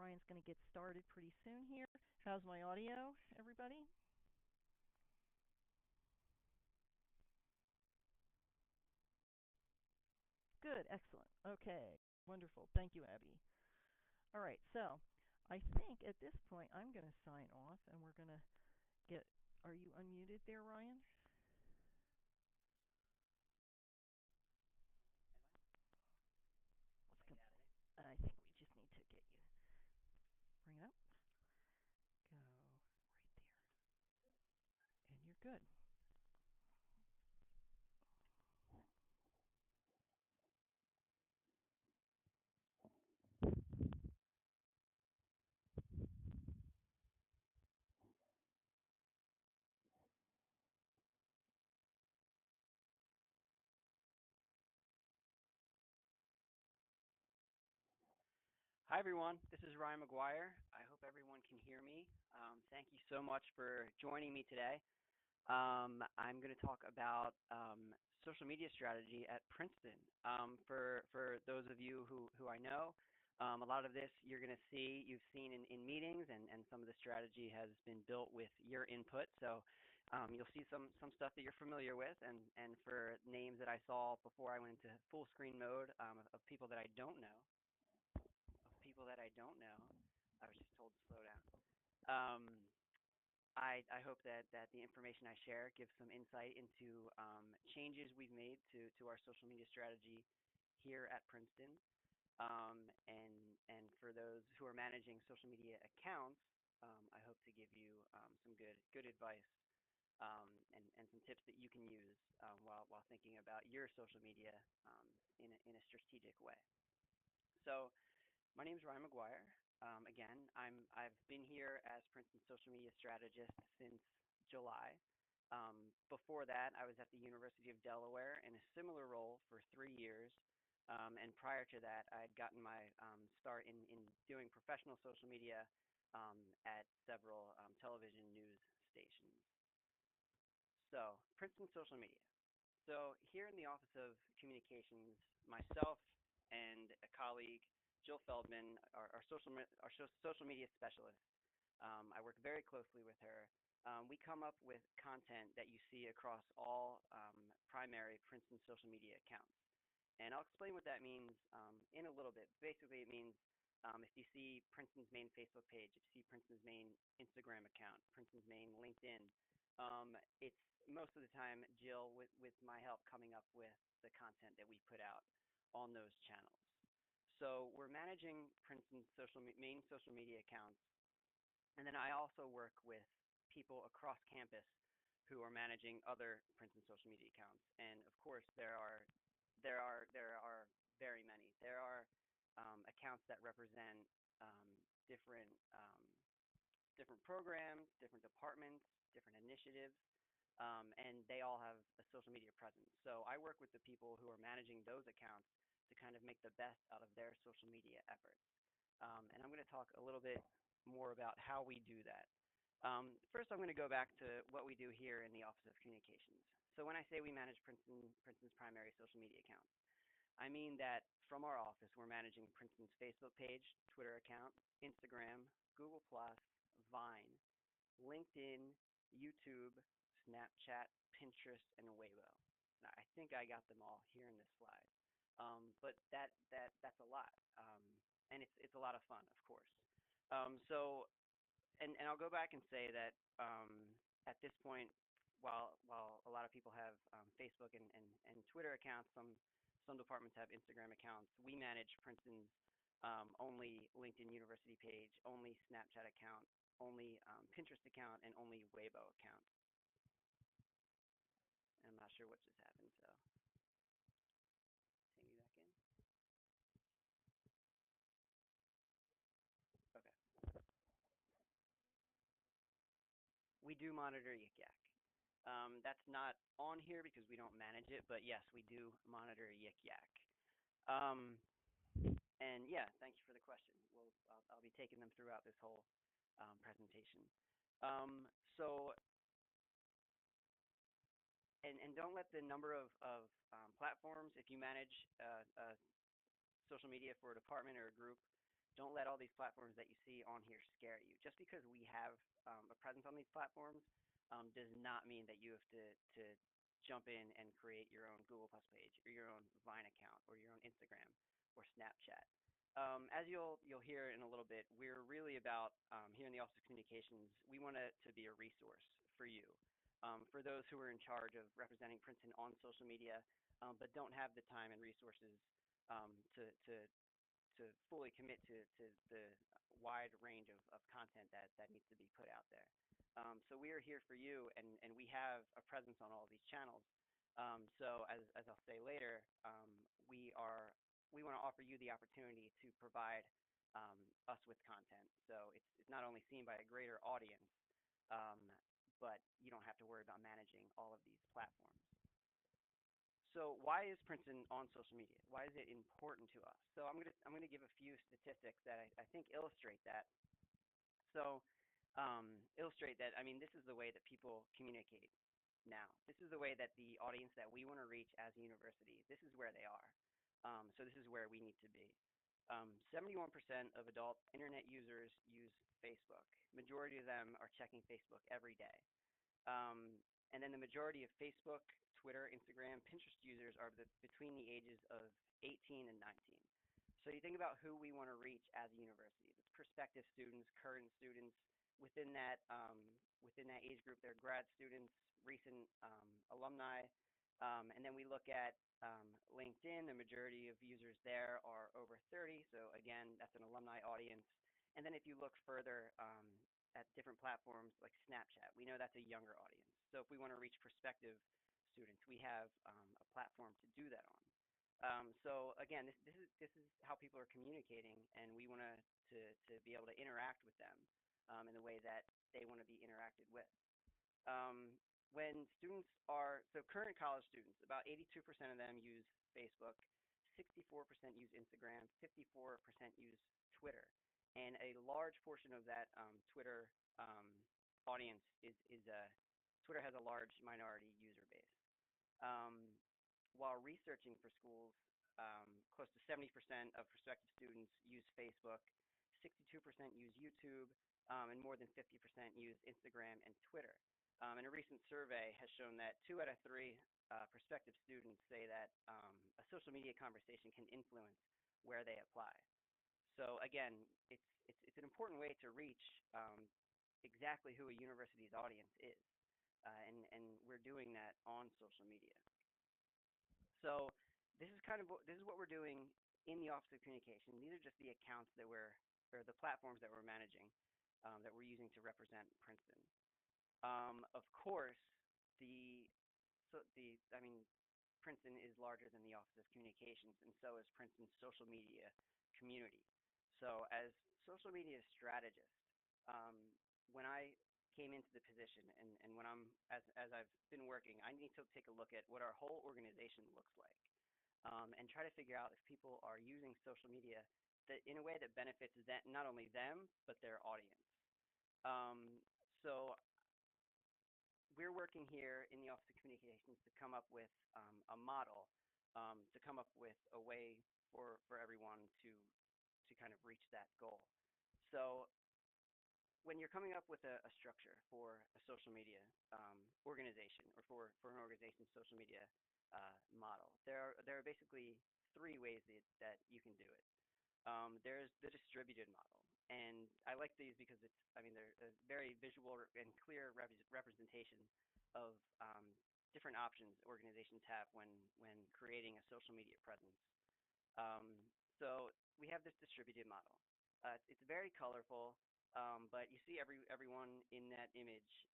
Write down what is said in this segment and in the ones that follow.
Ryan's going to get started pretty soon here. How's my audio, everybody? Good, excellent. Okay, wonderful. Thank you, Abby. All right, so I think at this point I'm going to sign off and we're going to get. Are you unmuted there, Ryan? Let's come. I think we just need to get you. Bring it up. Go right there. And you're good. Hi, everyone. This is Ryan Maguire. I hope everyone can hear me. Thank you so much for joining me today. I'm going to talk about social media strategy at Princeton. For those of you who I know, a lot of this you've seen in meetings, and some of the strategy has been built with your input. So you'll see some stuff that you're familiar with, and for names that I saw before I went into full screen mode of people that I don't know. I was just told to slow down. Um, I hope that the information I share gives some insight into changes we've made to our social media strategy here at Princeton. And for those who are managing social media accounts, I hope to give you some good advice and some tips that you can use while thinking about your social media in a strategic way. So my name is Ryan Maguire. Again, I've been here as Princeton social media strategist since July. Before that, I was at the University of Delaware in a similar role for 3 years. And prior to that, I had gotten my start in doing professional social media at several television news stations. So, Princeton social media. So, here in the Office of Communications, myself and a colleague, Jill Feldman, our social media specialist. I work very closely with her. We come up with content that you see across all primary Princeton social media accounts. And I'll explain what that means in a little bit. Basically, it means if you see Princeton's main Facebook page, if you see Princeton's main Instagram account, Princeton's main LinkedIn, it's most of the time Jill, with my help, coming up with the content that we put out on those channels. So we're managing Princeton's main social media accounts, and then I also work with people across campus who are managing other Princeton social media accounts. And of course, there are very many. There are accounts that represent different different programs, different departments, different initiatives, and they all have a social media presence. So I work with the people who are managing those accounts to kind of make the best out of their social media efforts. And I'm going to talk a little bit more about how we do that. First, I'm going to go back to what we do here in the Office of Communications. So when I say we manage Princeton's primary social media accounts, I mean that from our office, we're managing Princeton's Facebook page, Twitter account, Instagram, Google+, Vine, LinkedIn, YouTube, Snapchat, Pinterest, and Weibo. Now, I think I got them all here in this slide. But that's a lot, and it's a lot of fun, of course. So, and I'll go back and say that at this point, while a lot of people have Facebook and Twitter accounts, some departments have Instagram accounts. We manage Princeton's only LinkedIn University page, only Snapchat account, only Pinterest account, and only Weibo account. I'm not sure what just happened, so take me back in. Okay. We do monitor Yik Yak. That's not on here because we don't manage it, but yes, we do monitor Yik Yak. Um, and yeah, thank you for the question. I'll be taking them throughout this whole presentation. So, and don't let the number of platforms, if you manage social media for a department or a group, Don't let all these platforms that you see on here scare you. Just because we have a presence on these platforms does not mean that you have to jump in and create your own Google Plus page or your own Vine account or your own Instagram or Snapchat. As you'll hear in a little bit, we're really about here in the Office of Communications. We want it to be a resource for you, for those who are in charge of representing Princeton on social media, but don't have the time and resources to fully commit to the wide range of content that needs to be put out there. So we are here for you, and we have a presence on all of these channels. So as I'll say later, we want to offer you the opportunity to provide us with content. So it's not only seen by a greater audience, but you don't have to worry about managing all of these platforms. So why is Princeton on social media? Why is it important to us? So I'm gonna give a few statistics that I think illustrate that. So illustrate that, I mean, this is the way that people communicate now. This is the way that the audience that we want to reach as a university, this is where they are. So this is where we need to be. 71% of adult internet users use Facebook. Majority of them are checking Facebook every day. And then the majority of Facebook, Twitter, Instagram, Pinterest users are between the ages of 18 and 19. So you think about who we want to reach as a university. It's prospective students, current students. Within that age group, they're grad students, recent alumni. And then we look at LinkedIn. The majority of users there are over 30. So again, that's an alumni audience. And then if you look further at different platforms like Snapchat, we know that's a younger audience. So if we want to reach prospective students, we have a platform to do that on. So again, this is how people are communicating, and we want to be able to interact with them in the way that they want to be interacted with. When students are, so current college students, about 82% of them use Facebook, 64% use Instagram, 54% use Twitter, and a large portion of that Twitter audience is Twitter has a large minority user base. While researching for schools, close to 70% of prospective students use Facebook, 62% use YouTube, and more than 50% use Instagram and Twitter. And a recent survey has shown that 2 out of 3 prospective students say that a social media conversation can influence where they apply. So again, it's an important way to reach exactly who a university's audience is, and we're doing that on social media. So this is what we're doing in the Office of Communication. These are just the accounts that or the platforms that we're managing, that we're using to represent Princeton. Of course, Princeton is larger than the Office of Communications, and so is Princeton's social media community. So as social media strategist, when I came into the position and when as I've been working, I need to take a look at what our whole organization looks like, and try to figure out if people are using social media in a way that benefits not only them, but their audience. So we're working here in the Office of Communications to come up with a model, to come up with a way for everyone to kind of reach that goal. So when you're coming up with a structure for a social media organization, or for an organization's social media model, there are basically 3 ways that you can do it. There's the distributed model, and I like these because they're a very visual and clear representation of different options organizations have when creating a social media presence. So we have this distributed model. It's very colorful, but you see everyone in that image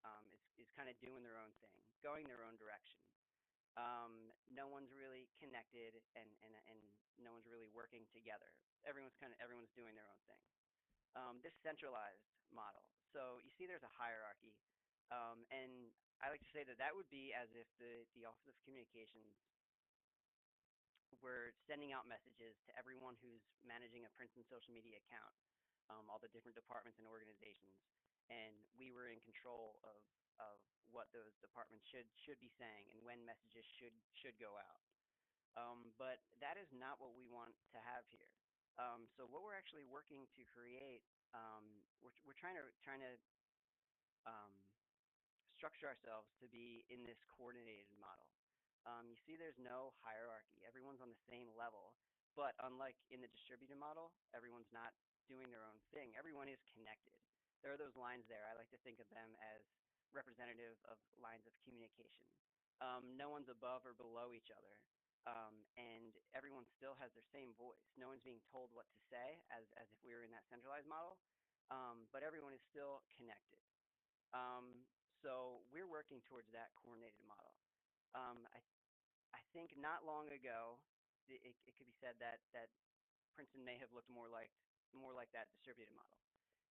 is kind of doing their own thing, going their own direction. No one's really connected, and no one's really working together. Everyone's doing their own thing. This centralized model. So you see there's a hierarchy, and I like to say that would be as if the Office of Communications were sending out messages to everyone who's managing a Princeton social media account, all the different departments and organizations, and we were in control of what those departments should be saying and when messages should go out. But that is not what we want to have here. So what we're actually working to create, we're trying to um, structure ourselves to be in this coordinated model. You see, there's no hierarchy. Everyone's on the same level, but unlike in the distributed model, everyone's not doing their own thing. Everyone is connected. There are those lines there. I like to think of them as representative of lines of communication. No one's above or below each other, and everyone still has their same voice. No one's being told what to say, as if we were in that centralized model, but everyone is still connected. Um, so we're working towards that coordinated model. Um, I I think not long ago, it could be said that Princeton may have looked more like that distributed model,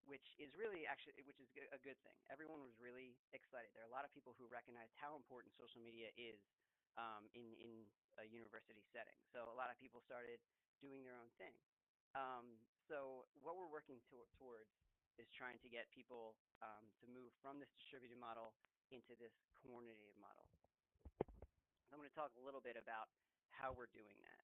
which is really actually which is a good thing. Everyone was really excited. There are a lot of people who recognized how important social media is in a university setting. So a lot of people started doing their own thing. So what we're working towards is trying to get people to move from this distributed model into this coordinated model. I'm going to talk a little bit about how we're doing that.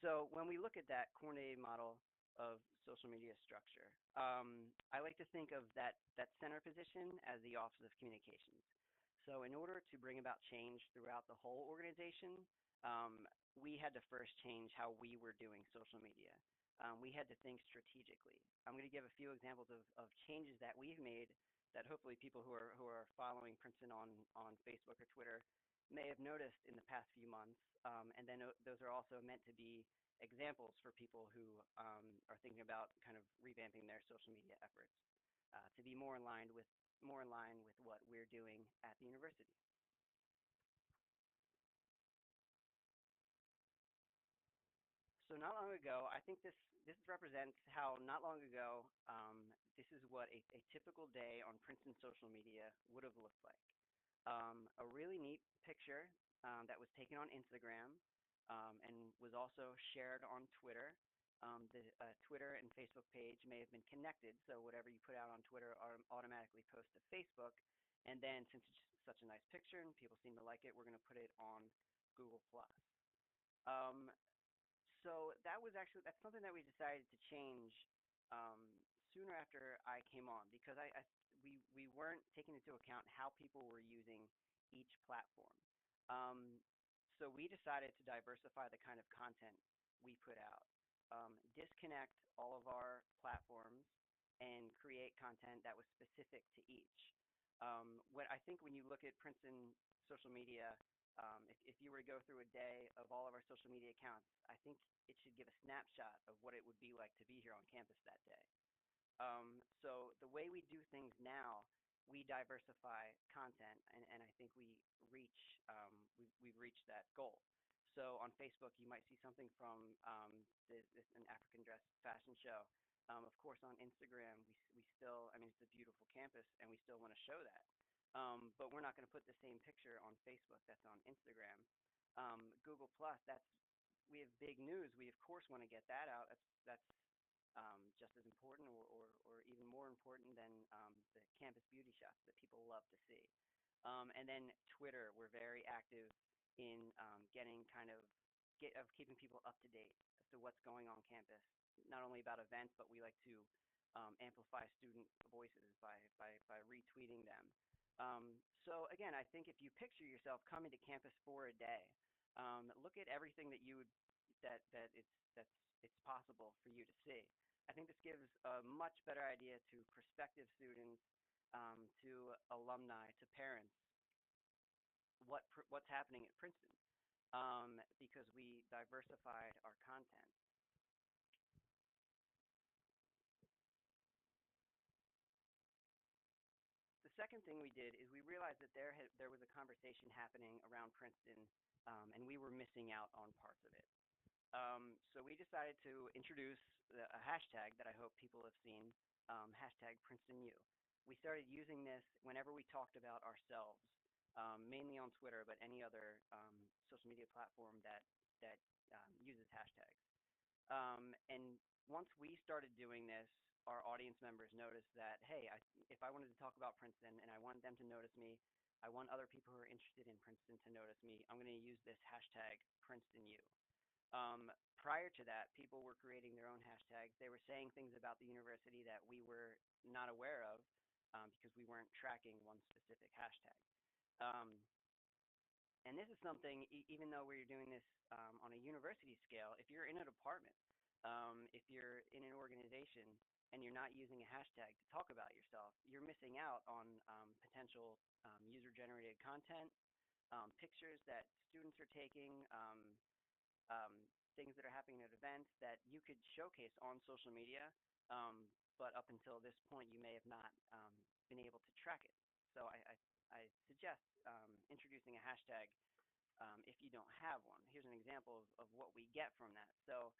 So when we look at that coordinated model of social media structure, I like to think of that center position as the Office of Communications. So in order to bring about change throughout the whole organization, we had to first change how we were doing social media. We had to think strategically. I'm going to give a few examples of changes that we've made that hopefully people who are following Princeton on Facebook or Twitter may have noticed in the past few months. And then those are also meant to be examples for people who are thinking about kind of revamping their social media efforts to be more in line with what we're doing at the university. So not long ago, I think this represents how not long ago this is what a typical day on Princeton social media would have looked like. A really neat picture that was taken on Instagram and was also shared on Twitter. The Twitter and Facebook page may have been connected, so whatever you put out on Twitter automatically posts to Facebook. And then, since it's such a nice picture and people seem to like it, we're going to put it on Google Plus. Um, so that's something that we decided to change um, sooner after I came on because we weren't taking into account how people were using each platform. Um, so we decided to diversify the kind of content we put out, disconnect all of our platforms, and create content that was specific to each. What I think when you look at Princeton social media, if you were to go through a day of all of our social media accounts, I think it should give a snapshot of what it would be like to be here on campus that day. So the way we do things now, we diversify content, and I think we've reached that goal. So on Facebook, you might see something from an African dress fashion show. Of course, on Instagram, we still, I mean, it's a beautiful campus, and we still want to show that. But we're not going to put the same picture on Facebook that's on Instagram. Google Plus, we have big news. We of course want to get that out. That's just as important or even more important than the campus beauty shots that people love to see. And then Twitter, we're very active in getting of keeping people up to date as to what's going on campus. Not only about events, but we like to amplify student voices by retweeting them. So again, I think if you picture yourself coming to campus for a day, look at everything that you would it's possible for you to see. I think this gives a much better idea to prospective students, to alumni, to parents, what's happening at Princeton, because we diversified our content. The second thing we did is we realized that there was a conversation happening around Princeton, and we were missing out on parts of it. So we decided to introduce a hashtag that I hope people have seen, hashtag PrincetonU. We started using this whenever we talked about ourselves, mainly on Twitter, but any other social media platform that uses hashtags. And once we started doing this, our audience members noticed that, hey, if I wanted to talk about Princeton and I wanted them to notice me, I want other people who are interested in Princeton to notice me. I'm going to use this hashtag PrincetonU. Prior to that, people were creating their own hashtags. They were saying things about the university that we were not aware of because we weren't tracking one specific hashtag. Um, and this is something, even though we're doing this on a university scale, if you're in a department, if you're in an organization and you're not using a hashtag to talk about yourself, you're missing out on potential user-generated content, pictures that students are taking, things that are happening at events that you could showcase on social media, but up until this point, you may have not been able to track it. So I suggest introducing a hashtag if you don't have one. Here's an example of what we get from that. So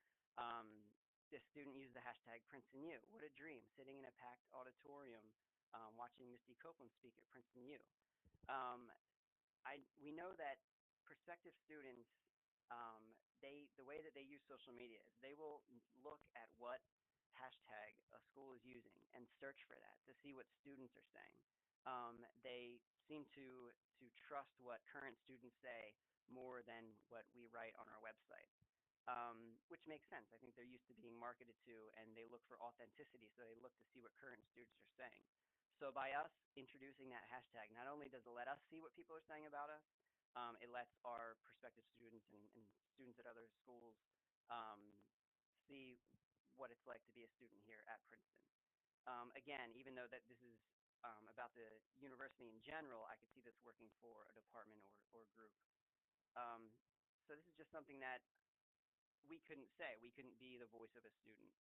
this student used the hashtag PrincetonU. What a dream, sitting in a packed auditorium watching Misty Copeland speak at PrincetonU. Um, we know that prospective students, the way that they use social media is they will look at what hashtag a school is using and search for that to see what students are saying. They seem to trust what current students say more than what we write on our website, which makes sense. I think they're used to being marketed to, and they look for authenticity, so they look to see what current students are saying. So by us introducing that hashtag, not only does it let us see what people are saying about us, it lets our prospective students and students at other schools see what it's like to be a student here at Princeton. Again, even though that this is about the university in general, I could see this working for a department or group. So this is just something that we couldn't say. We couldn't be the voice of a student.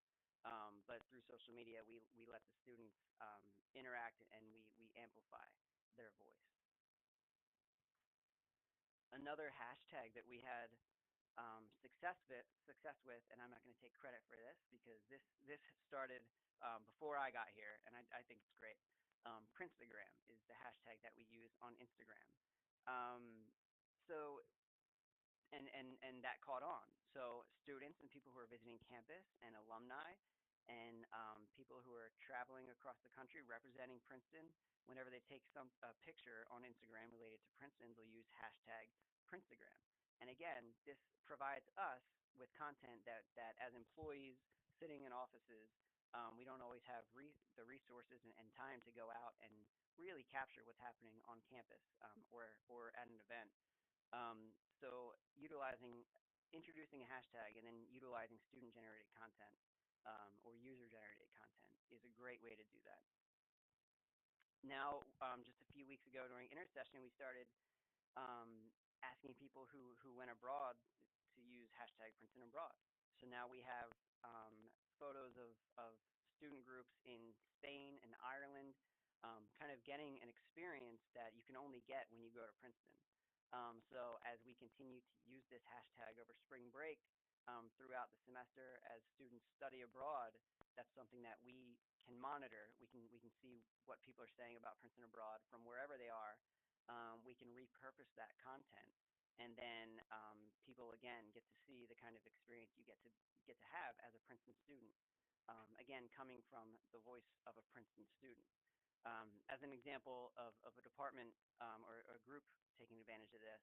But through social media, we let the students interact and we amplify their voice. Another hashtag that we had success with, and I'm not going to take credit for this because this started before I got here, and I think it's great. Princegram is the hashtag that we use on Instagram. So and that caught on. So students and people who are visiting campus and alumni and people who are traveling across the country representing Princeton, whenever they take a picture on Instagram related to Princeton, they'll use hashtag Princegram. And again, this provides us with content that as employees sitting in offices, we don't always have the resources and time to go out and really capture what's happening on campus or at an event. So introducing a hashtag and then utilizing student-generated content or user-generated content is a great way to do that. Now, just a few weeks ago during Intersession, we started asking people who went abroad to use hashtag Princeton Abroad. So now we have photos of student groups in Spain and Ireland, kind of getting an experience that you can only get when you go to Princeton. So as we continue to use this hashtag over spring break throughout the semester as students study abroad, that's something that we can monitor. We can see what people are saying about Princeton abroad from wherever they are. We can repurpose that content, and then people again get to see the kind of experience you get to have as a Princeton student. Again, coming from the voice of a Princeton student. As an example of a department or a group taking advantage of this,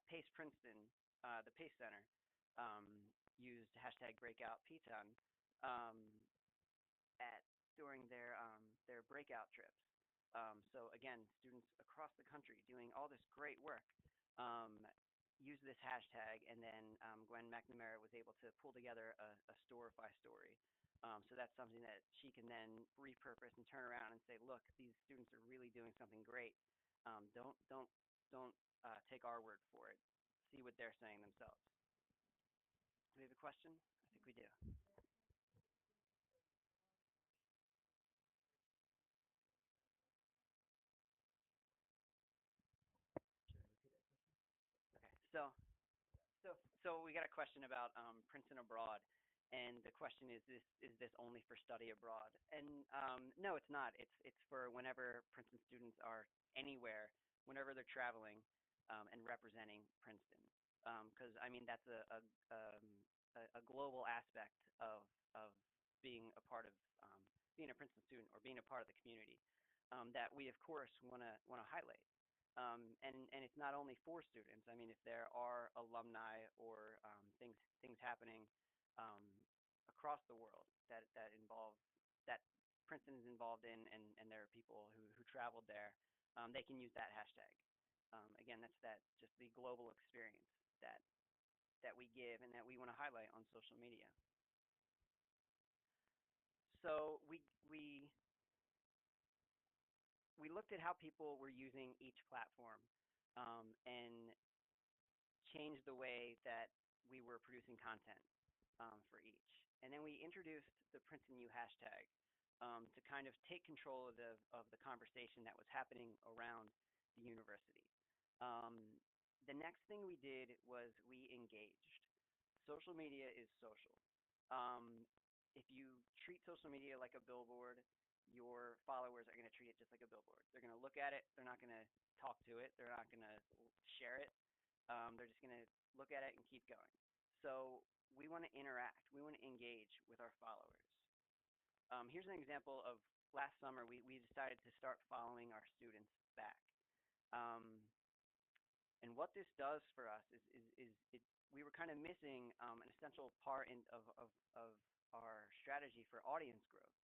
Pace Princeton, the Pace Center, used hashtag breakout Pton during their breakout trips. So again, students across the country doing all this great work use this hashtag, and then Gwen McNamara was able to pull together a storify story. So that's something that she can then repurpose and turn around and say, look, these students are really doing something great. Don't take our word for it. See what they're saying themselves. Do we have a question? I think we do. Okay. So we got a question about Princeton abroad, and the question is this only for study abroad? And no, it's not. It's for whenever Princeton students are anywhere, whenever they're traveling and representing Princeton, because I mean that's a global aspect of being a part of being a Princeton student or being a part of the community. that we of course want to highlight. And it's not only for students. I mean, if there are alumni or things happening um, across the world that involve that Princeton is involved in, and there are people who traveled there, they can use that hashtag. Again, that's that just the global experience that that we give and that we want to highlight on social media. So we looked at how people were using each platform, and changed the way that we were producing content for each. And then we introduced the Princeton U hashtag to kind of take control of the conversation that was happening around the university. Um, the next thing we did was we engaged. Social media is social. Um, if you treat social media like a billboard, your followers are going to treat it just like a billboard. They're going to look at it. They're not going to talk to it. They're not going to share it. They're just going to look at it and keep going. So we want to interact. We want to engage with our followers. Here's an example of last summer. We decided to start following our students back. Um, and what this does for us is it, we were kind of missing an essential part of our strategy for audience growth.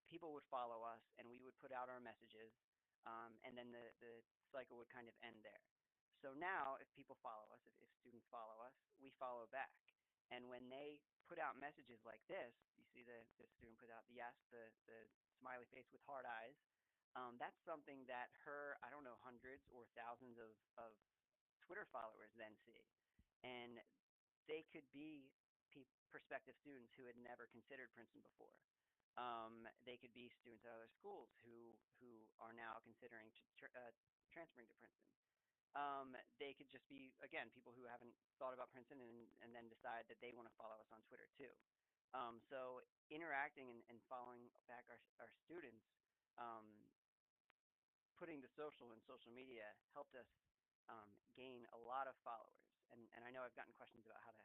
People would follow us, and we would put out our messages, and then the cycle would kind of end there. So now, if people follow us, if students follow us, we follow back. And when they put out messages like this, you see the student put out the yes, the smiley face with hard eyes. That's something that her, I don't know, hundreds or thousands of Twitter followers then see. And they could be prospective students who had never considered Princeton before. They could be students at other schools who are now considering transferring to Princeton. They could just be, again, people who haven't thought about Princeton and then decide that they want to follow us on Twitter too. So interacting and following back our students, um, putting the social in social media helped us gain a lot of followers. And I know I've gotten questions about how to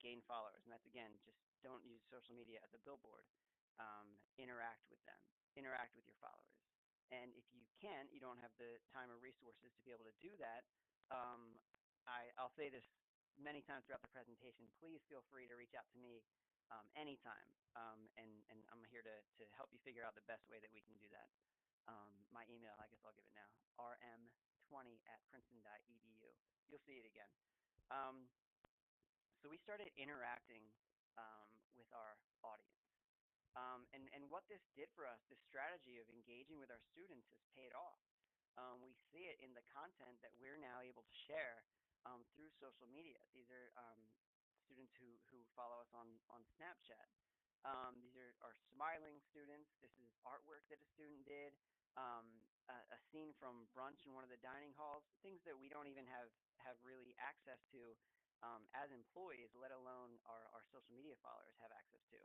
gain followers, and that's again, just don't use social media as a billboard. Interact with them, interact with your followers. And if you can't, you don't have the time or resources to be able to do that, I'll say this many times throughout the presentation, please feel free to reach out to me anytime, and I'm here to help you figure out the best way that we can do that. My email, I guess I'll give it now, rm20@princeton.edu. You'll see it again. Um, so we started interacting with our audience. And what this did for us, this strategy of engaging with our students has paid off. We see it in the content that we're now able to share through social media. These are students who follow us on Snapchat. These are smiling students. This is artwork that a student did, a scene from brunch in one of the dining halls, things that we don't even have really access to as employees, let alone our social media followers have access to.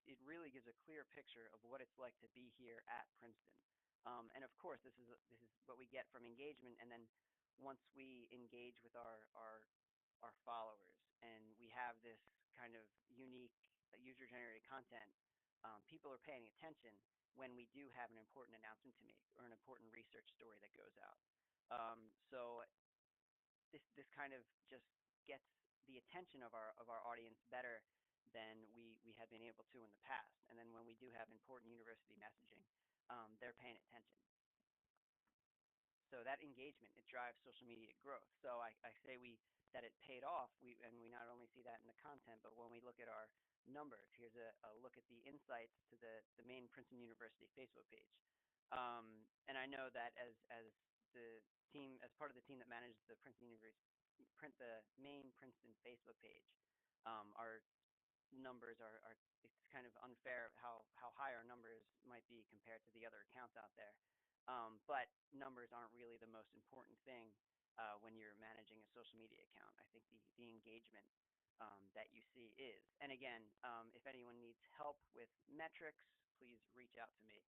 It really gives a clear picture of what it's like to be here at Princeton. And of course, this is what we get from engagement. And then once we engage with our followers and we have this kind of unique user-generated content, people are paying attention when we do have an important announcement to make or an important research story that goes out. So this kind of just gets the attention of our audience better than we had been able to in the past. And then when we do have important university messaging, they're paying attention. So that engagement, it drives social media growth. So I say that it paid off, and we not only see that in the content, but when we look at our numbers, here's a look at the insights to the main Princeton University Facebook page. And I know that as the team, as part of the team that manages the Princeton University, the main Princeton Facebook page, our numbers are it's kind of unfair how high our numbers might be compared to the other accounts out there. But numbers aren't really the most important thing when you're managing a social media account. I think the engagement that you see is. And again, if anyone needs help with metrics, please reach out to me.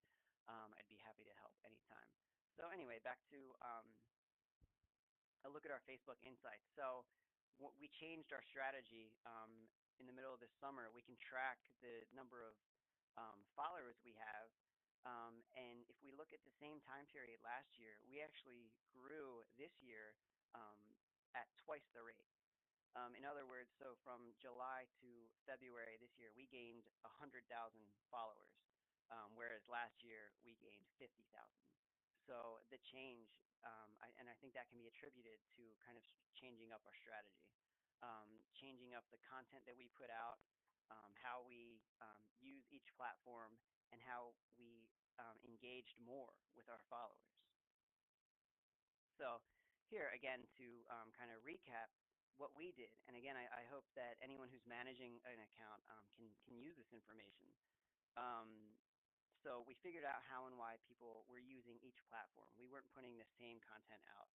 I'd be happy to help anytime. So anyway, back to a look at our Facebook insights. So we changed our strategy in the middle of this summer. We can track the number of followers we have And if we look at the same time period last year, we actually grew this year at twice the rate. In other words, so from July to February this year, we gained 100,000 followers, whereas last year we gained 50,000. So the change, and I think that can be attributed to kind of changing up our strategy, changing up the content that we put out, how we use each platform, and how we engaged more with our followers. So here again to kind of recap what we did, and again I hope that anyone who's managing an account can use this information. Um, so we figured out how and why people were using each platform. We weren't putting the same content out,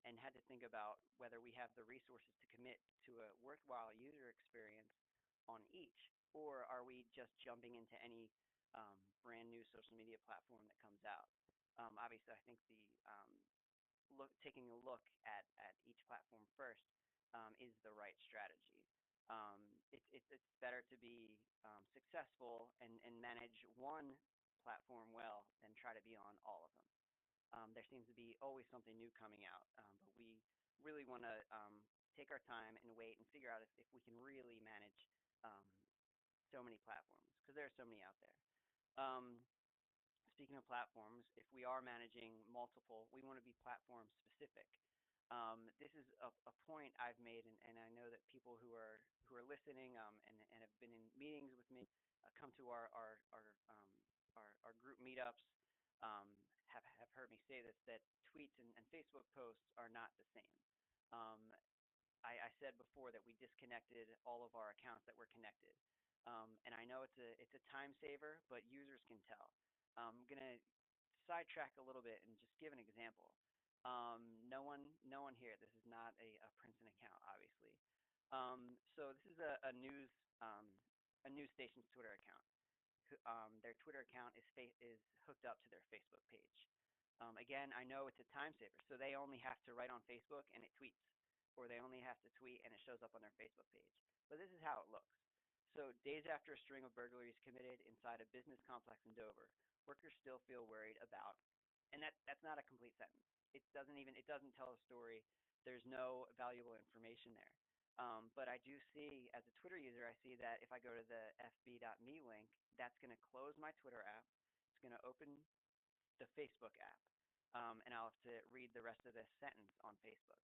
and had to think about whether we have the resources to commit to a worthwhile user experience on each, or are we just jumping into any brand new social media platform that comes out. Obviously, I think the taking a look at each platform first is the right strategy. It's better to be successful and manage one platform well than try to be on all of them. There seems to be always something new coming out, but we really want to take our time and wait and figure out if we can really manage um, so many platforms because there are so many out there. Um, Speaking of platforms, if we are managing multiple, we want to be platform specific. This is a point I've made, and I know that people who are listening and have been in meetings with me, come to our group meetups, have heard me say this, that tweets and Facebook posts are not the same. Um, I said before that we disconnected all of our accounts that were connected, and I know it's a time saver, but users can tell. I'm gonna sidetrack a little bit and just give an example. No one here. This is not a Princeton account, obviously. So this is a news station's Twitter account. Their Twitter account is hooked up to their Facebook page. Again, I know it's a time saver, so they only have to write on Facebook and it tweets, or they only have to tweet and it shows up on their Facebook page. But this is how it looks. So days after a string of burglaries committed inside a business complex in Dover, workers still feel worried about, and that's not a complete sentence. It doesn't tell a story. There's no valuable information there. But I do see, as a Twitter user, I see that if I go to the fb.me link, that's going to close my Twitter app. It's going to open the Facebook app, and I'll have to read the rest of this sentence on Facebook.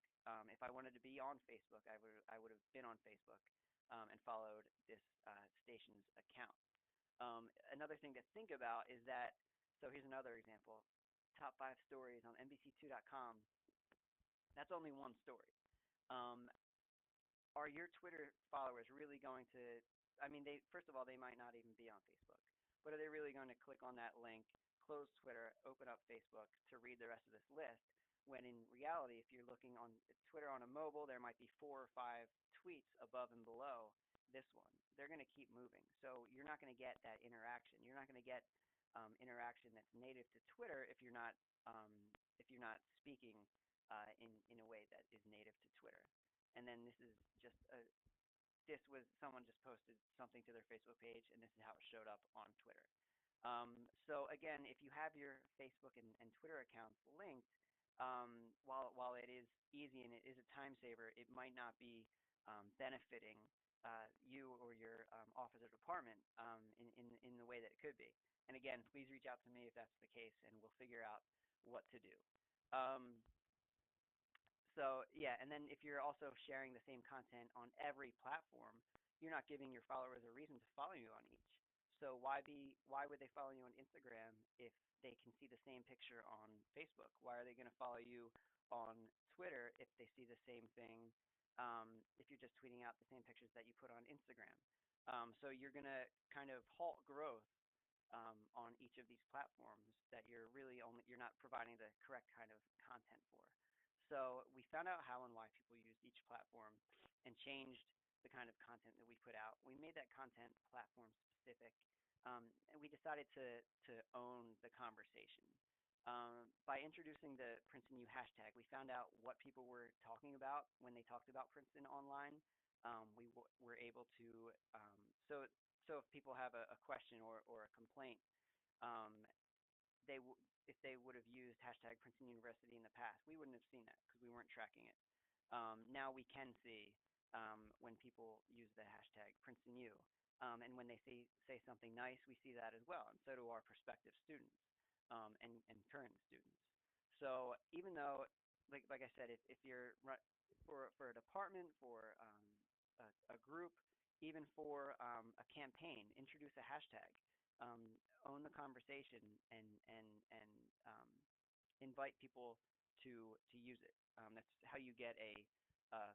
If I wanted to be on Facebook, I would have been on Facebook and followed this station's account. Another thing to think about is that, so here's another example, top 5 stories on NBC2.com. That's only one story. Um, are your Twitter followers really going to, I mean, first of all, they might not even be on Facebook, but are they really going to click on that link, close Twitter, open up Facebook to read the rest of this list? When in reality, if you're looking on Twitter on a mobile, there might be 4 or 5 tweets above and below this one. They're going to keep moving. So you're not going to get that interaction. You're not going to get interaction that's native to Twitter if you're not speaking in a way that is native to Twitter. And then this was someone just posted something to their Facebook page, and this is how it showed up on Twitter. So again, if you have your Facebook and Twitter accounts linked, while it is easy and it is a time saver, it might not be benefiting you or your office or department in the way that it could be. And again, please reach out to me if that's the case, and we'll figure out what to do. Um, so yeah, and then if you're also sharing the same content on every platform, you're not giving your followers a reason to follow you on each. So why would they follow you on Instagram if they can see the same picture on Facebook? Why are they going to follow you on Twitter if they see the same thing, if you're just tweeting out the same pictures that you put on Instagram? So you're going to kind of halt growth on each of these platforms that you're not providing the correct kind of content for. So we found out how and why people use each platform and changed the kind of content that we put out. We made that content platform specific, and we decided to own the conversation. By introducing the Princeton U hashtag, we found out what people were talking about when they talked about Princeton online. We were able to, so if people have a question or a complaint, um, if they would have used hashtag Princeton University in the past, we wouldn't have seen that because we weren't tracking it. Now we can see when people use the hashtag Princeton U, and when they say something nice, we see that as well, and so do our prospective students and current students. So even though, like I said, if you're for a department, for a group, even for a campaign, introduce a hashtag, um, own the conversation, and invite people to use it. That's how you get a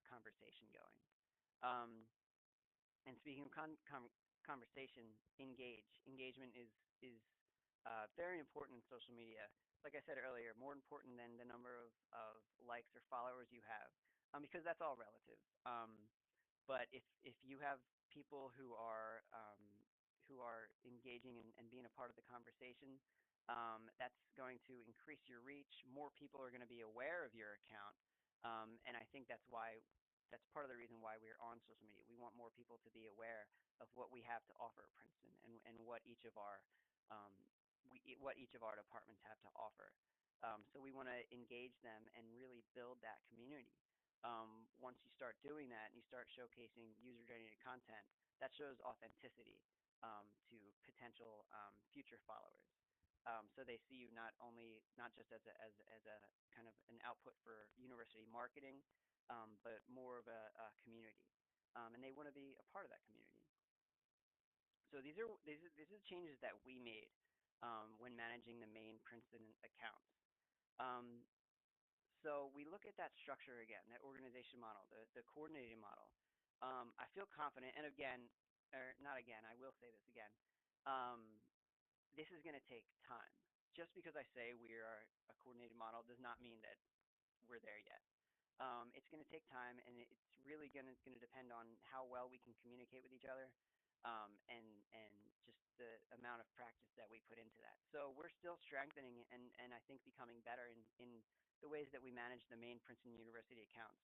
conversation going. Um, and speaking of conversation, engagement is very important in social media. Like I said earlier, more important than the number of likes or followers you have, because that's all relative. But if you have people who are engaging and being a part of the conversation, that's going to increase your reach. More people are going to be aware of your account, and I think that's part of the reason why we're on social media. We want more people to be aware of what we have to offer at Princeton and um, what each of our departments have to offer. So we want to engage them and really build that community. Once you start doing that and you start showcasing user-generated content, that shows authenticity to potential future followers. So they see you not just as a kind of an output for university marketing, but more of a community, and they want to be a part of that community. So these are changes that we made when managing the main Princeton accounts. Um, so we look at that structure again, that organization model, the coordinating model. I feel confident, and again, or not again, I will say this again. Um, this is going to take time. Just because I say we are a coordinated model does not mean that we're there yet. It's going to take time, and it's really going to depend on how well we can communicate with each other, and just the amount of practice that we put into that. So we're still strengthening and I think becoming better in the ways that we manage the main Princeton University accounts.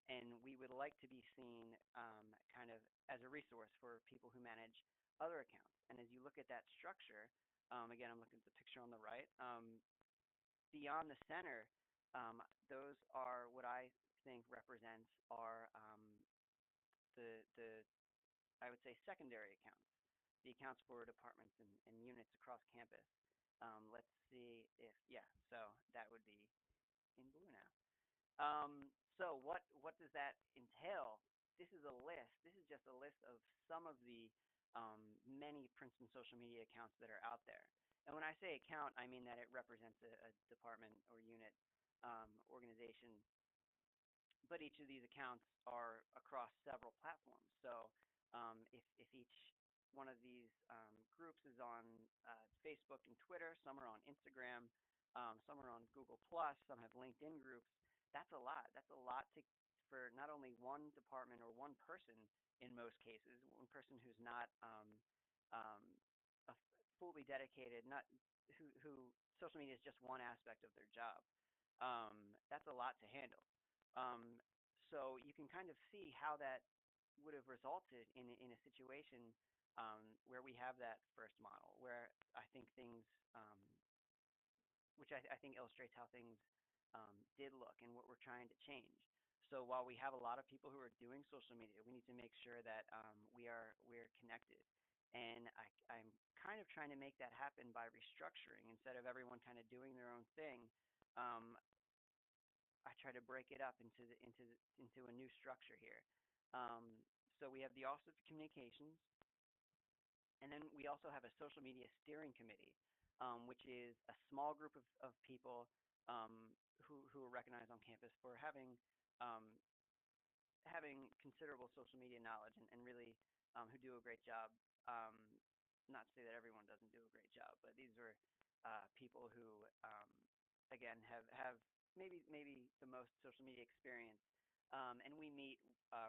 And we would like to be seen kind of as a resource for people who manage other accounts. And as you look at that structure, again, I'm looking at the picture on the right. Beyond the center, those are what I think represents our the I would say secondary accounts, the accounts for departments and units across campus. Let's see if yeah, so that would be in blue now. So what does that entail? This is a list. This is just a list of some of the many Princeton social media accounts that are out there. And when I say account, I mean that it represents a department or unit organization. But each of these accounts are across several platforms. So if each one of these groups is on Facebook and Twitter, some are on Instagram, some are on Google Plus, some have LinkedIn groups. That's a lot. That's a lot for not only one department or one person in most cases, one person who's not a fully dedicated, not who social media is just one aspect of their job. That's a lot to handle. So you can kind of see how that would have resulted in a situation where we have that first model, where I think things, which I think illustrates how things did look and what we're trying to change. So while we have a lot of people who are doing social media, we need to make sure that we're connected. And I'm kind of trying to make that happen by restructuring instead of everyone kind of doing their own thing. I try to break it up into a new structure here. So we have the Office of Communications, and then we also have a social media steering committee, which is a small group of people who are recognized on campus for having considerable social media knowledge and really who do a great job. Not to say that everyone doesn't do a great job, but these are people who, again, have maybe the most social media experience. And we meet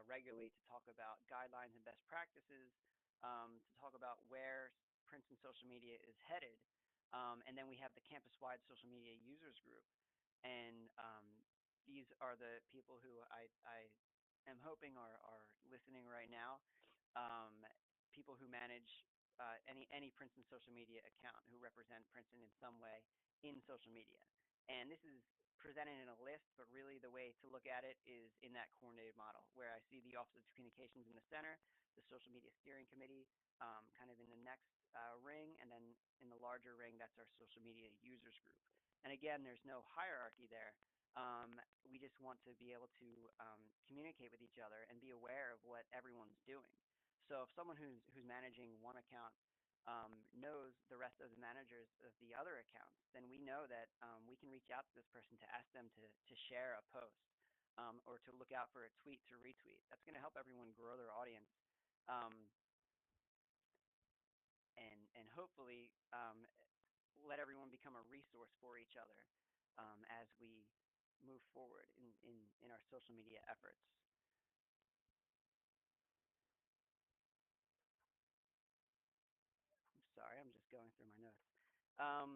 regularly to talk about guidelines and best practices, to talk about where Princeton social media is headed. And then we have the campus-wide social media users group. And these are the people who I am hoping are listening right now, people who manage any Princeton social media account who represent Princeton in some way in social media. And this is presented in a list, but really the way to look at it is in that coordinated model, where I see the Office of Communications in the center, the Social Media Steering Committee kind of in the next ring, and then in the larger ring, that's our social media users group. And again, there's no hierarchy there. We just want to be able to communicate with each other and be aware of what everyone's doing. So if someone who's managing one account knows the rest of the managers of the other accounts, then we know that we can reach out to this person to ask them to share a post or to look out for a tweet to retweet. That's going to help everyone grow their audience and hopefully let everyone become a resource for each other as we move forward in our social media efforts. I'm sorry, I'm just going through my notes. Um,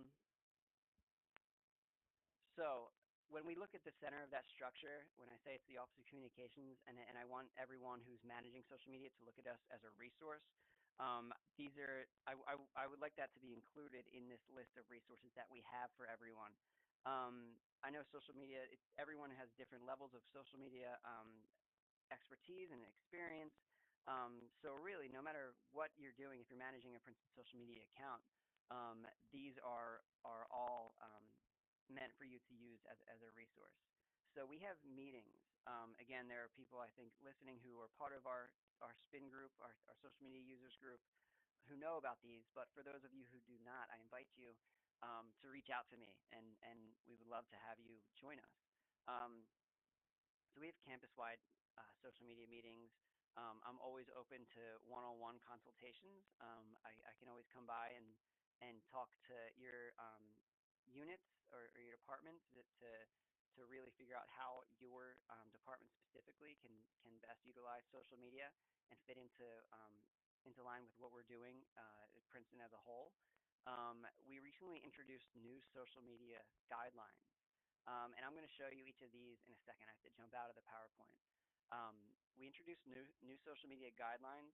so when we look at the center of that structure, when I say it's the Office of Communications, and I want everyone who's managing social media to look at us as a resource, these are I would like that to be included in this list of resources that we have for everyone. I know social media, everyone has different levels of social media expertise and experience. So really, no matter what you're doing, if you're managing a Princeton social media account, these are all meant for you to use as a resource. So we have meetings. Again, there are people I think listening who are part of our spin group, our social media users group, who know about these. But for those of you who do not, I invite you to reach out to me, and we would love to have you join us. So we have campus-wide social media meetings. I'm always open to one-on-one consultations. I can always come by and talk to your units or your departments to really figure out how your department specifically can best utilize social media and fit into line with what we're doing at Princeton as a whole. We recently introduced new social media guidelines, and I'm going to show you each of these in a second. I have to jump out of the PowerPoint. We introduced new social media guidelines,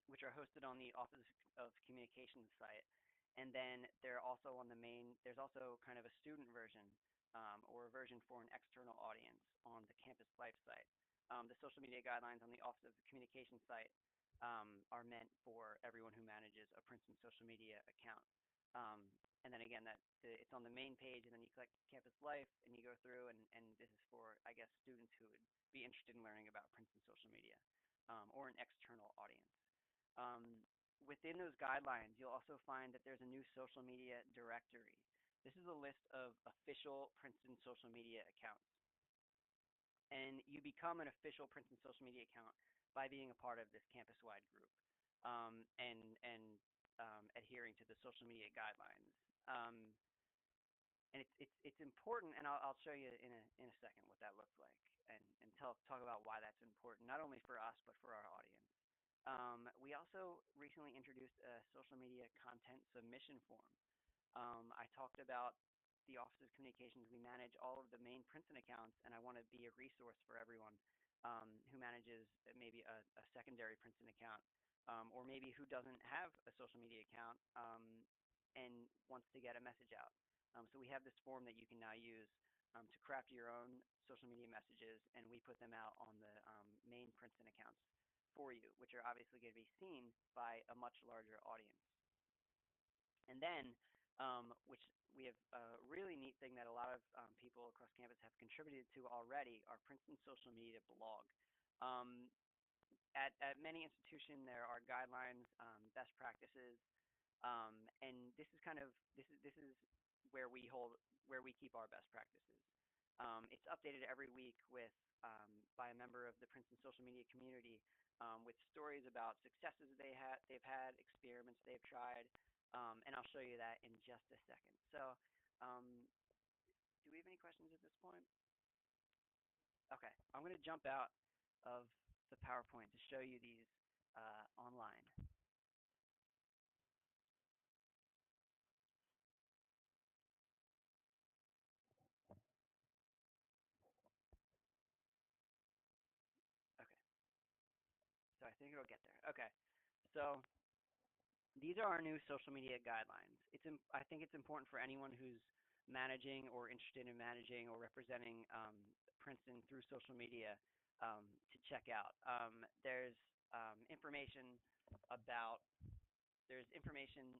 which are hosted on the Office of Communications site, and then they're also on the main. There's also kind of a student version or a version for an external audience on the Campus Life site. The social media guidelines on the Office of Communications site are meant for everyone who manages a Princeton social media account. And then again, it's on the main page, and then you click Campus Life, and you go through, and this is for, I guess, students who would be interested in learning about Princeton social media or an external audience. Within those guidelines, you'll also find that there's a new social media directory. This is a list of official Princeton social media accounts. And you become an official Princeton social media account by being a part of this campus-wide group and adhering to the social media guidelines. And it's important, and I'll show you in a second what that looks like, and talk about why that's important, not only for us but for our audience. We also recently introduced a social media content submission form. I talked about the Office of Communications. We manage all of the main Princeton accounts, and I want to be a resource for everyone who manages maybe a secondary Princeton account, or maybe who doesn't have a social media account and wants to get a message out. So we have this form that you can now use to craft your own social media messages, and we put them out on the main Princeton accounts for you, which are obviously going to be seen by a much larger audience. And then, which we have a really neat thing that a lot of people across campus have contributed to already, our Princeton social media blog. At many institutions, there are guidelines, best practices, and this is where we keep our best practices. It's updated every week with by a member of the Princeton social media community with stories about successes they've had, experiments they've tried, and I'll show you that in just a second. So, do we have any questions at this point? Okay, I'm going to jump out of the PowerPoint to show you these online. Okay, so I think it'll get there. Okay, so These are our new social media guidelines. I think it's important for anyone who's managing or interested in managing or representing Princeton through social media to check out. Information about there's information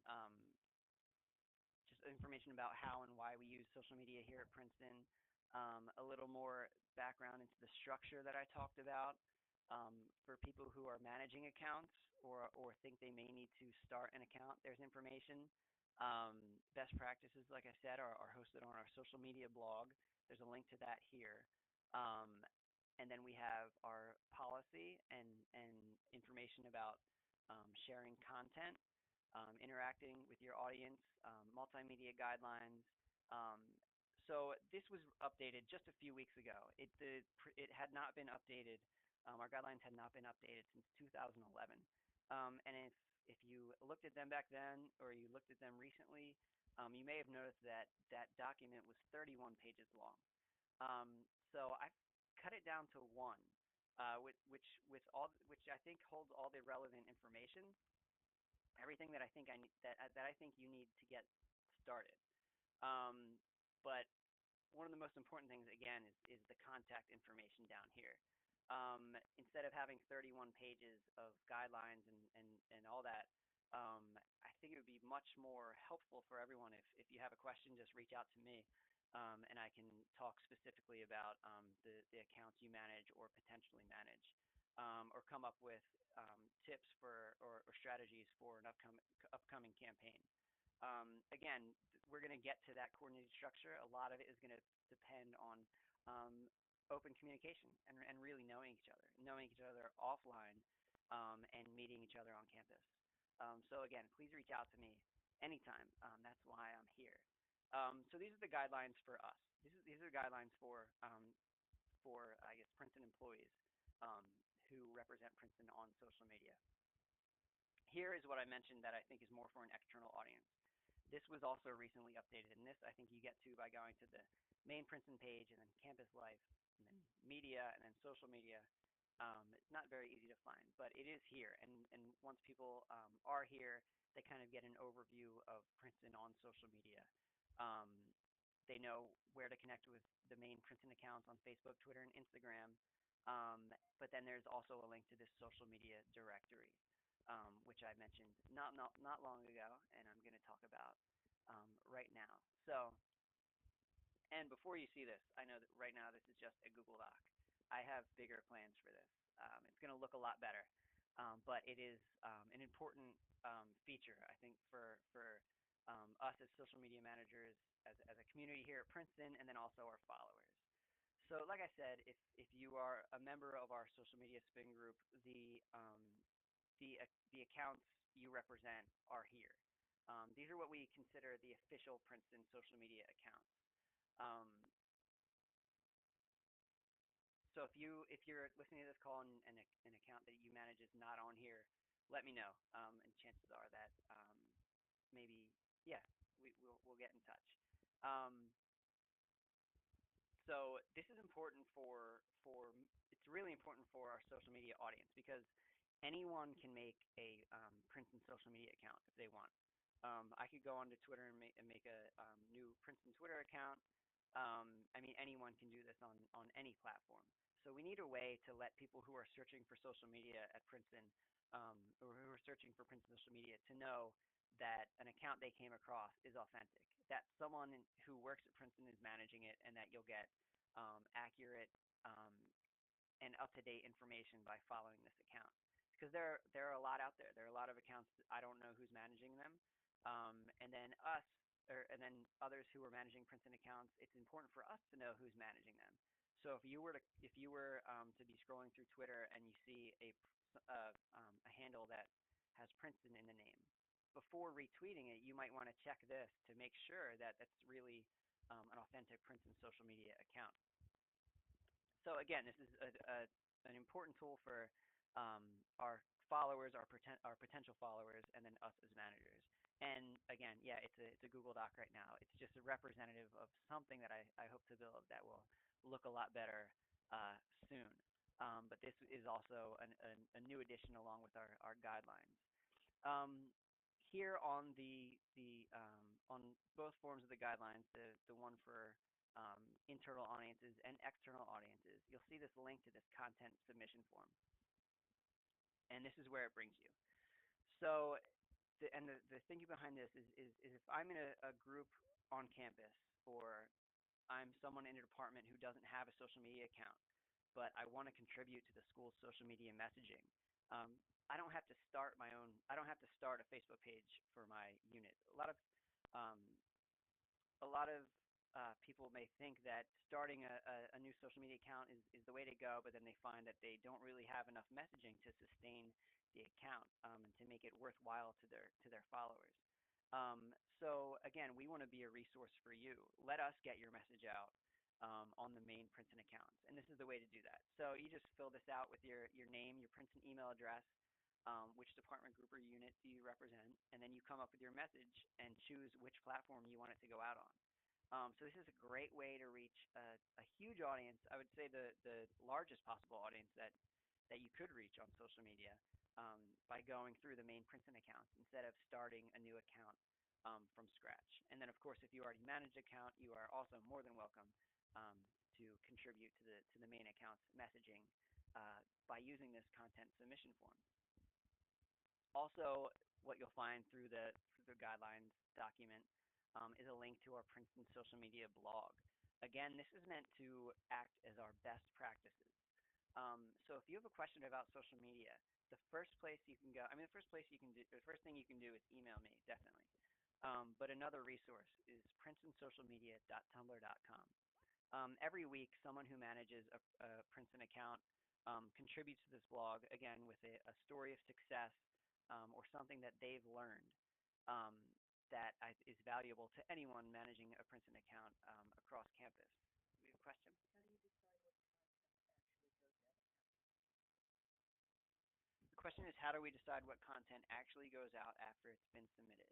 about how and why we use social media here at Princeton, a little more background into the structure that I talked about for people who are managing accounts or think they may need to start an account. There's information. Best practices, like I said, are hosted on our social media blog. There's a link to that here. Um, and then we have our policy and information about sharing content, interacting with your audience, multimedia guidelines. Um, so this was updated just a few weeks ago. It had not been updated. Our guidelines had not been updated since 2011. And if you looked at them back then or you looked at them recently, you may have noticed that that document was 31 pages long. So I cut it down to one, which I think holds all the relevant information, everything that I think that I think you need to get started. Um, but one of the most important things again is the contact information down here. Instead of having 31 pages of guidelines and all that, I think it would be much more helpful for everyone if you have a question, just reach out to me, and I can talk specifically about the accounts you manage or potentially manage, or come up with tips or strategies for an upcoming campaign. Again, we're going to get to that coordinated structure. A lot of it is going to depend on open communication and really knowing each other offline, and meeting each other on campus. So again, please reach out to me anytime. That's why I'm here. So these are the guidelines for us. These are guidelines for I guess Princeton employees who represent Princeton on social media. Here is what I mentioned that I think is more for an external audience. This was also recently updated, and this I think you get to by going to the main Princeton page and then campus life and then media and then social media. It's not very easy to find, but it is here. And once people are here, they kind of get an overview of Princeton on social media. Um, they know where to connect with the main Princeton accounts on Facebook, Twitter, and Instagram. But then there's also a link to this social media directory, which I mentioned not long ago, and I'm going to talk about right now. So, and before you see this, I know that right now this is just a Google Doc. I have bigger plans for this. It's going to look a lot better, but it is an important feature, I think, for us as social media managers, as a community here at Princeton, and then also our followers. So, like I said, if you are a member of our social media spin group, the accounts you represent are here. These are what we consider the official Princeton social media accounts. Um, so if you're listening to this call and an account that you manage is not on here, let me know. And chances are that maybe yeah, we'll get in touch. Um, so this is important for it's really important for our social media audience because anyone can make a Princeton social media account if they want. I could go onto Twitter and make a new Princeton Twitter account. I mean, anyone can do this on any platform. So we need a way to let people who are searching for social media at Princeton, or who are searching for Princeton social media, to know that an account they came across is authentic, that someone who works at Princeton is managing it, and that you'll get accurate and up-to-date information by following this account. Because there are a lot out there. There are a lot of accounts that I don't know who's managing them, and then and then others who are managing Princeton accounts. It's important for us to know who's managing them. So if you were to be scrolling through Twitter and you see a handle that has Princeton in the name, before retweeting it, you might want to check this to make sure that that's really an authentic Princeton social media account. So again, this is an important tool for our followers, our potential followers, and then us as managers. And again, yeah, it's a Google Doc right now. It's just a representative of something that I hope to build that will look a lot better soon. But this is also a new addition along with our guidelines. Um, here on on both forms of the guidelines, the one for internal audiences and external audiences, you'll see this link to this content submission form, and this is where it brings you. So, the thinking behind this is if I'm in a group on campus, or I'm someone in a department who doesn't have a social media account, but I want to contribute to the school's social media messaging. I don't have to start my own. I don't have to start a Facebook page for my unit. Um, a lot of people may think that starting a new social media account is the way to go, but then they find that they don't really have enough messaging to sustain the account and to make it worthwhile to their followers. So again, we want to be a resource for you. Let us get your message out on the main Princeton accounts, and this is the way to do that. So you just fill this out with your name, your Princeton email address, which department group or unit do you represent, and then you come up with your message and choose which platform you want it to go out on. So this is a great way to reach a huge audience. I would say the largest possible audience that you could reach on social media by going through the main Princeton accounts instead of starting a new account from scratch. And then, of course, if you already manage an account, you are also more than welcome to contribute to the main account's messaging by using this content submission form. Also, what you'll find through the guidelines document is a link to our Princeton social media blog. Again, this is meant to act as our best practices. So if you have a question about social media, the first place you can go, the first thing you can do is email me, definitely. But another resource is princetonsocialmedia.tumblr.com. Every week, someone who manages a Princeton account contributes to this blog, again, with a story of success or something that they've learned that is valuable to anyone managing a Princeton account across campus. Do we have a question? How do you decide what content actually goes out? The question is, how do we decide what content actually goes out after it's been submitted?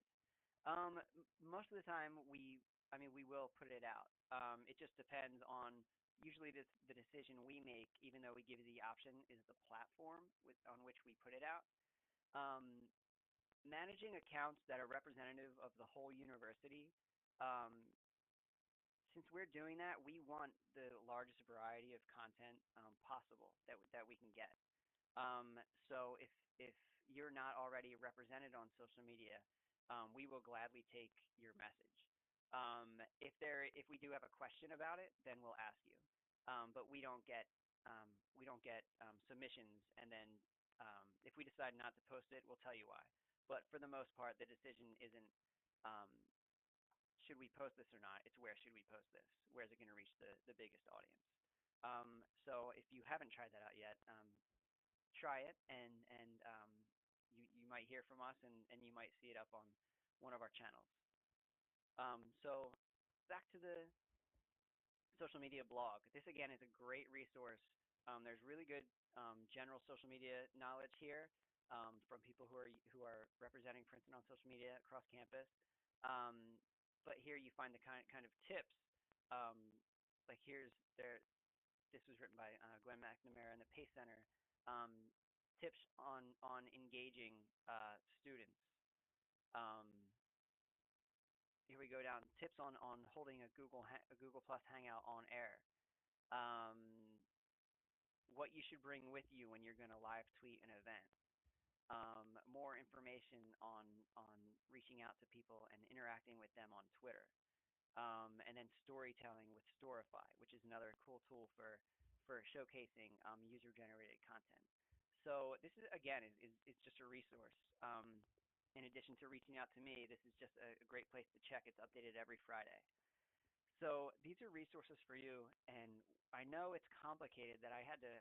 Most of the time, we will put it out. It just depends on, usually the decision we make, even though we give you the option, is the platform on which we put it out. Managing accounts that are representative of the whole university, since we're doing that, we want the largest variety of content possible that we can get. So if you're not already represented on social media, we will gladly take your message. If we do have a question about it, then we'll ask you. But we don't get submissions, and then if we decide not to post it, we'll tell you why. But for the most part, the decision isn't should we post this or not. It's where should we post this? Where is it going to reach the biggest audience? So if you haven't tried that out yet, try it, and you might hear from us, and you might see it up on one of our channels. So back to the social media blog. This, again, is a great resource. There's really good general social media knowledge here from people who are representing Princeton on social media across campus. But here you find the kind of tips. Like this was written by Gwen McNamara in the Pace Center. Tips on engaging students. Here we go down. Tips on holding a Google Plus Hangout on air. What you should bring with you when you're going to live tweet an event. More information on reaching out to people and interacting with them on Twitter. And then storytelling with Storify, which is another cool tool for showcasing user-generated content. So this is, again, is just a resource. In addition to reaching out to me, this is just a great place to check. It's updated every Friday. So these are resources for you, and I know it's complicated that I had to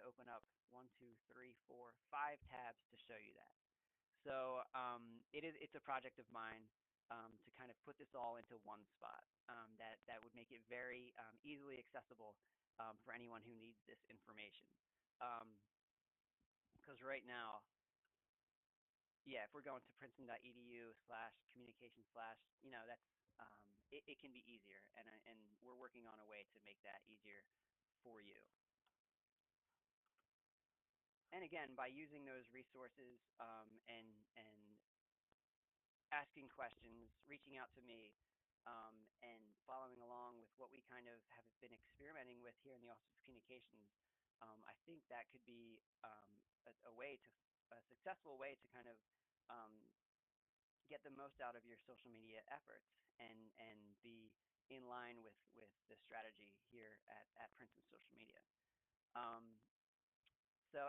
open up 1, 2, 3, 4, 5 tabs to show you that. So it's a project of mine to kind of put this all into one spot that would make it very easily accessible for anyone who needs this information. Because right now, yeah, if we're going to princeton.edu/communication/, that's it can be easier, and we're working on a way to make that easier for you. And again, by using those resources and asking questions, reaching out to me, and following along with what we kind of have been experimenting with here in the Office of Communications, I think that could be a way to a successful way to kind of um, get the most out of your social media efforts and be in line with the strategy here at Princeton Social Media. Um,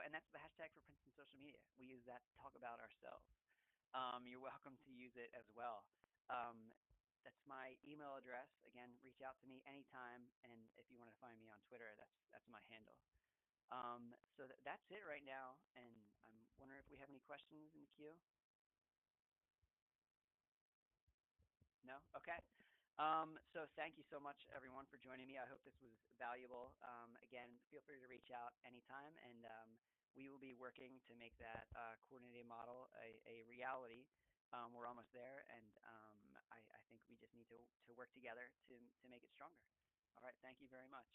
and that's the hashtag for Princeton Social Media. We use that to talk about ourselves. You're welcome to use it as well. Um, that's my email address. Again, reach out to me anytime, and if you want to find me on Twitter, that's my handle. That's it right now, and I'm wondering if we have any questions in the queue. No? Okay. So thank you so much, everyone, for joining me. I hope this was valuable. Again, feel free to reach out anytime, and we will be working to make that coordinated model a reality. We're almost there, and I think we just need to work together to make it stronger. All right. Thank you very much.